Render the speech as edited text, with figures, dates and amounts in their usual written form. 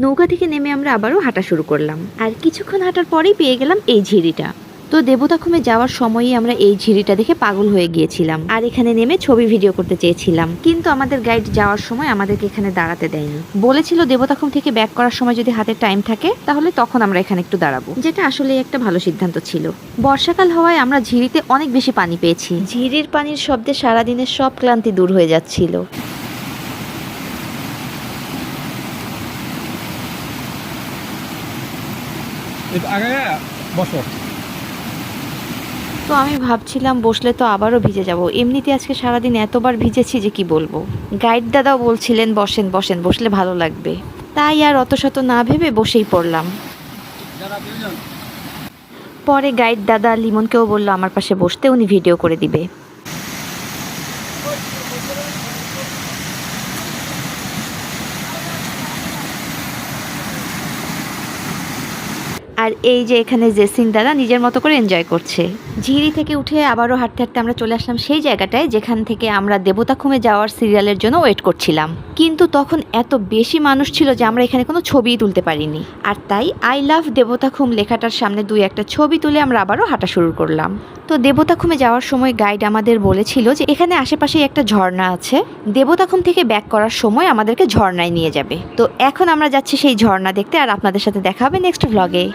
নৌকা থেকে নেমে আমরা আবারও হাঁটা শুরু করলাম, আর কিছুক্ষণ হাঁটার পরেই পেয়ে গেলাম এই ঝিরিটা। তো দেবতাখুমে যাওয়ার সময়ই আমরা এই ঝিরিটা দেখে পাগল হয়ে গিয়েছিলাম, আর এখানে নেমে ছবি ভিডিও করতে চেয়েছিলাম, কিন্তু আমাদের গাইড যাওয়ার সময় আমাদেরকে এখানে দাঁড়াতে দেয়নি। বলেছিল দেবতাখুম থেকে ব্যাক করার সময় যদি হাতে টাইম থাকে তাহলে তখন আমরা এখানে একটু দাঁড়াবো, যেটা আসলে একটা ভালো সিদ্ধান্ত ছিল। বর্ষাকাল হওয়ায় আমরা ঝিরিতে অনেক বেশি পানি পেয়েছি। ঝিরির পানির শব্দে সারাদিনের সব ক্লান্তি দূর হয়ে যাচ্ছিল। তো আমি ভাবছিলাম বসলে তো আবারও ভিজে যাব, এমনিতে আজকে সারাদিন এতবার ভিজেছি যে কি বলবো। গাইড দাদাও বলছিলেন বসেন বসেন, বসলে ভালো লাগবে, তাই আর অত শত না ভেবে বসেই পড়লাম। পরে গাইড দাদা লিমনকেও বললো আমার পাশে বসতে, উনি ভিডিও করে দিবে। আর এই যে এখানে জেসিন দাদা নিজের মতো করে এনজয় করছে। ঝিরি থেকে উঠে আবারও হাঁটতে হাঁটতে আমরা চলে আসলাম সেই জায়গাটায় যেখান থেকে আমরা দেবতাখুমে যাওয়ার সিরিয়ালের জন্য ওয়েট করছিলাম, কিন্তু তখন এত বেশি মানুষ ছিল যে আমরা এখানে কোনো ছবিই তুলতে পারিনি। আর তাই আই লাভ দেবতাখুম লেখাটার সামনে দুই একটা ছবি তুলে আমরা আবারও হাঁটা শুরু করলাম। তো দেবতাখুমে যাওয়ার সময় গাইড আমাদের বলেছিল যে এখানে আশেপাশেই একটা ঝর্ণা আছে, দেবতাখুম থেকে ব্যাক করার সময় আমাদেরকে ঝর্ণায় নিয়ে যাবে। তো এখন আমরা যাচ্ছি সেই ঝর্ণা দেখতে, আর আপনাদের সাথে দেখা হবে নেক্সট ভ্লগে।